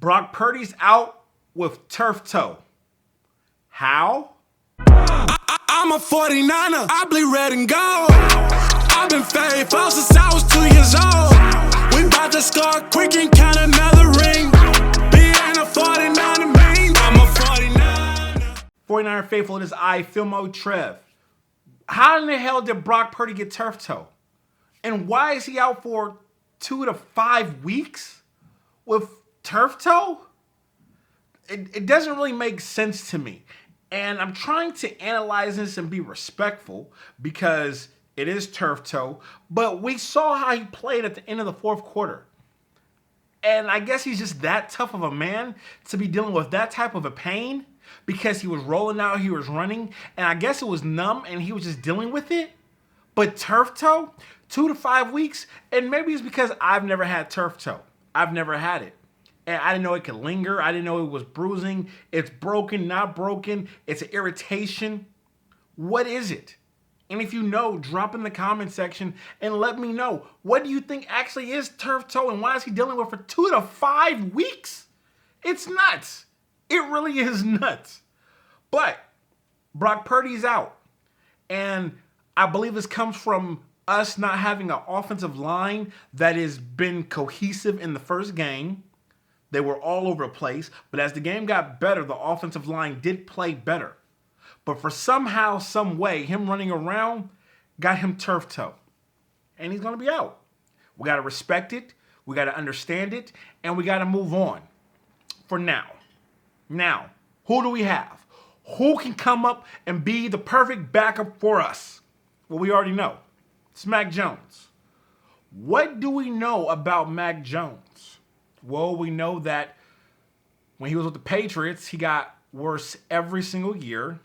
Brock Purdy's out with turf toe. How? I'm a 49er. I bleed red and gold. I've been faithful since I was 2 years old. We bout to score quick and count another ring. Being a 49er means I'm a 49er. 49er faithful, it is I, Filmo Trev. How in the hell did Brock Purdy get turf toe? And why is he out for 2 to 5 weeks with turf toe? It doesn't really make sense to me. And I'm trying to analyze this and be respectful because it is turf toe. But we saw how he played at the end of the fourth quarter. And I guess he's just that tough of a man to be dealing with that type of a pain because he was rolling out, he was running, and I guess it was numb and he was just dealing with it. But turf toe, 2 to 5 weeks, and maybe it's because I've never had turf toe. I've never had it. And I didn't know it could linger. I didn't know it was bruising. It's broken, not broken. It's an irritation. What is it? And if you know, drop in the comment section and let me know. What do you think actually is turf toe and why is he dealing with it for 2 to 5 weeks? It's nuts. It really is nuts. But Brock Purdy's out. And I believe this comes from us not having an offensive line that has been cohesive in the first game. They were all over the place, but as the game got better, the offensive line did play better. But for somehow, some way, him running around got him turf toe. And he's going to be out. We got to respect it, we got to understand it, and we got to move on for now. Now, who do we have? Who can come up and be the perfect backup for us? Well, we already know. It's Mac Jones. What do we know about Mac Jones? Well, we know that when he was with the Patriots, he got worse every single year.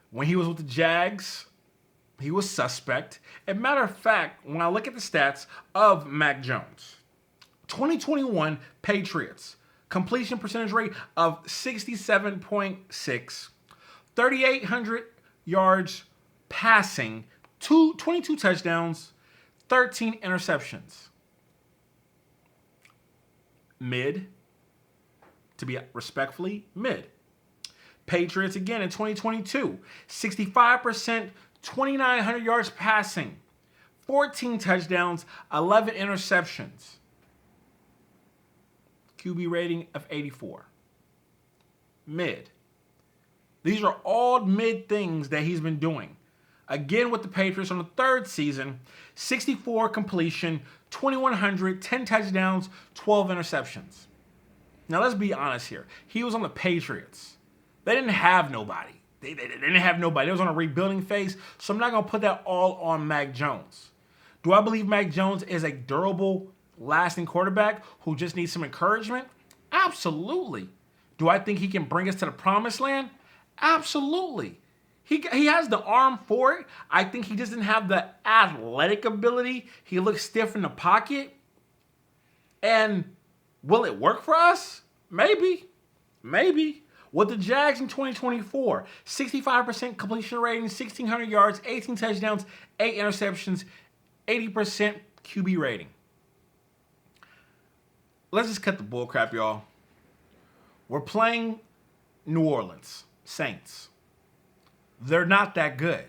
When he was with the Jags, he was suspect. As a matter of fact, when I look at the stats of Mac Jones, 2021 Patriots, completion percentage rate of 67.6, 3,800 yards passing, 22 touchdowns, 13 interceptions. Mid, to be respectfully, mid. Patriots again in 2022, 65%, 2,900 yards passing, 14 touchdowns, 11 interceptions. QB rating of 84. Mid. These are all mid things that he's been doing. Again with the Patriots on the third season, 64 completion, 2,100, 10 touchdowns, 12 interceptions. Now let's be honest here. He was on the Patriots. They didn't have nobody. They didn't have nobody. They was on a rebuilding phase, so I'm not going to put that all on Mac Jones. Do I believe Mac Jones is a durable, lasting quarterback who just needs some encouragement? Absolutely. Do I think he can bring us to the promised land? Absolutely. He has the arm for it. I think he doesn't have the athletic ability. He looks stiff in the pocket. And will it work for us? Maybe. Maybe. With the Jags in 2024, 65% completion rating, 1,600 yards, 18 touchdowns, 8 interceptions, 80% QB rating. Let's just cut the bull crap, y'all. We're playing New Orleans Saints. They're not that good.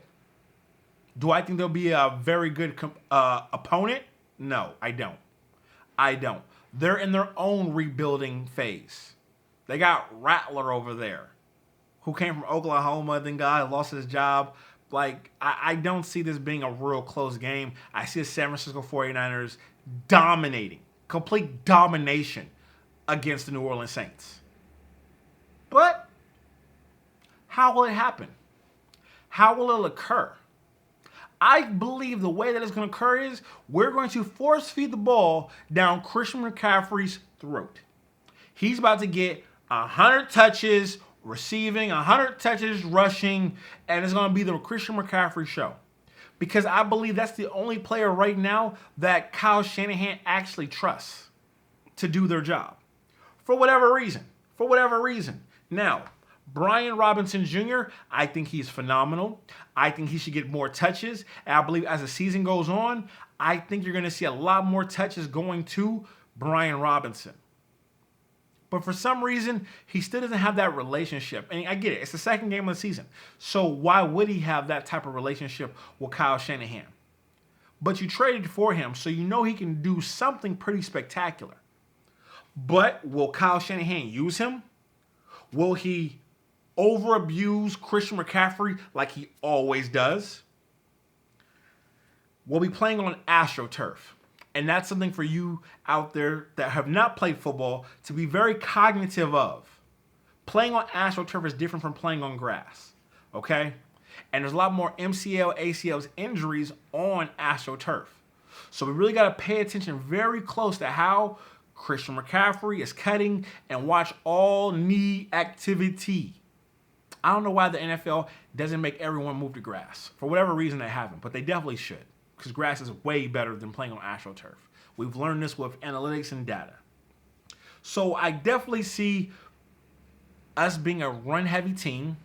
Do I think they'll be a very good opponent? No, I don't. They're in their own rebuilding phase. They got Rattler over there, who came from Oklahoma, then lost his job. I don't see this being a real close game. I see the San Francisco 49ers dominating, complete domination against the New Orleans Saints. But how will it happen? How will it occur? I believe the way that it's going to occur is we're going to force feed the ball down Christian McCaffrey's throat. He's about to get 100 touches receiving, 100 touches rushing, and it's going to be the Christian McCaffrey show. Because I believe that's the only player right now that Kyle Shanahan actually trusts to do their job. For whatever reason. Now, Brian Robinson Jr., I think he's phenomenal. I think he should get more touches. And I believe as the season goes on, I think you're going to see a lot more touches going to Brian Robinson. But for some reason, he still doesn't have that relationship. And I get it. It's the second game of the season. So why would he have that type of relationship with Kyle Shanahan? But you traded for him, so you know he can do something pretty spectacular. But will Kyle Shanahan use him? Will he over-abuse Christian McCaffrey like he always does? We'll be playing on AstroTurf. And that's something for you out there that have not played football to be very cognitive of. Playing on AstroTurf is different from playing on grass, okay? And there's a lot more MCL, ACLs injuries on AstroTurf. So we really got to pay attention very close to how Christian McCaffrey is cutting and watch all knee activity. I don't know why the NFL doesn't make everyone move to grass. For whatever reason, they haven't, but they definitely should. Because grass is way better than playing on AstroTurf. We've learned this with analytics and data. So I definitely see us being a run-heavy team.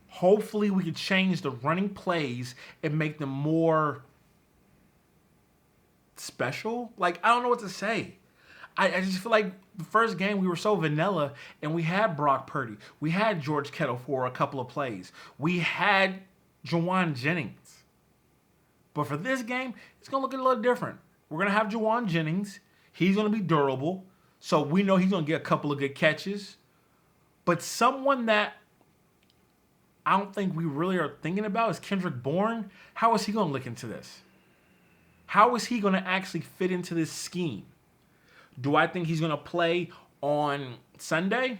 Hopefully we can change the running plays and make them more special. Like, I don't know what to say. I just feel like the first game we were so vanilla, and we had Brock Purdy. We had George Kittle for a couple of plays. We had Juwan Jennings. But for this game, it's going to look a little different. We're going to have Juwan Jennings. He's going to be durable. So we know he's going to get a couple of good catches. But someone that I don't think we really are thinking about is Kendrick Bourne. How is he going to look into this? How is he going to actually fit into this scheme? Do I think he's going to play on Sunday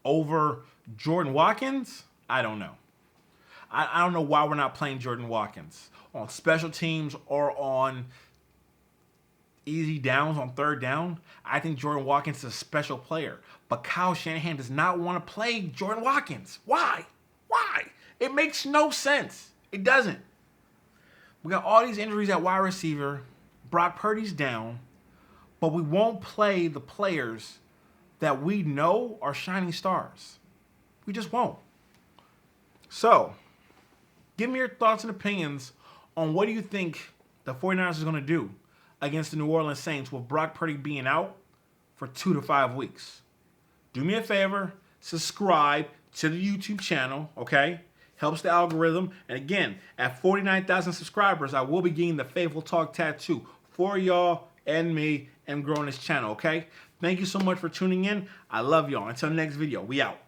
over Jordan Watkins? I don't know. I don't know why we're not playing Jordan Watkins on special teams or on easy downs on third down. I think Jordan Watkins is a special player. But Kyle Shanahan does not want to play Jordan Watkins. Why? Why? It makes no sense. It doesn't. We got all these injuries at wide receiver. Brock Purdy's down. But we won't play the players that we know are shining stars. We just won't. So, give me your thoughts and opinions on what do you think the 49ers is going to do against the New Orleans Saints with Brock Purdy being out for 2 to 5 weeks. Do me a favor, subscribe to the YouTube channel, okay? Helps the algorithm. And again, at 49,000 subscribers, I will be getting the Faithful Talk tattoo for y'all and me and growing this channel, okay? Thank you so much for tuning in. I love y'all. Until next video, we out.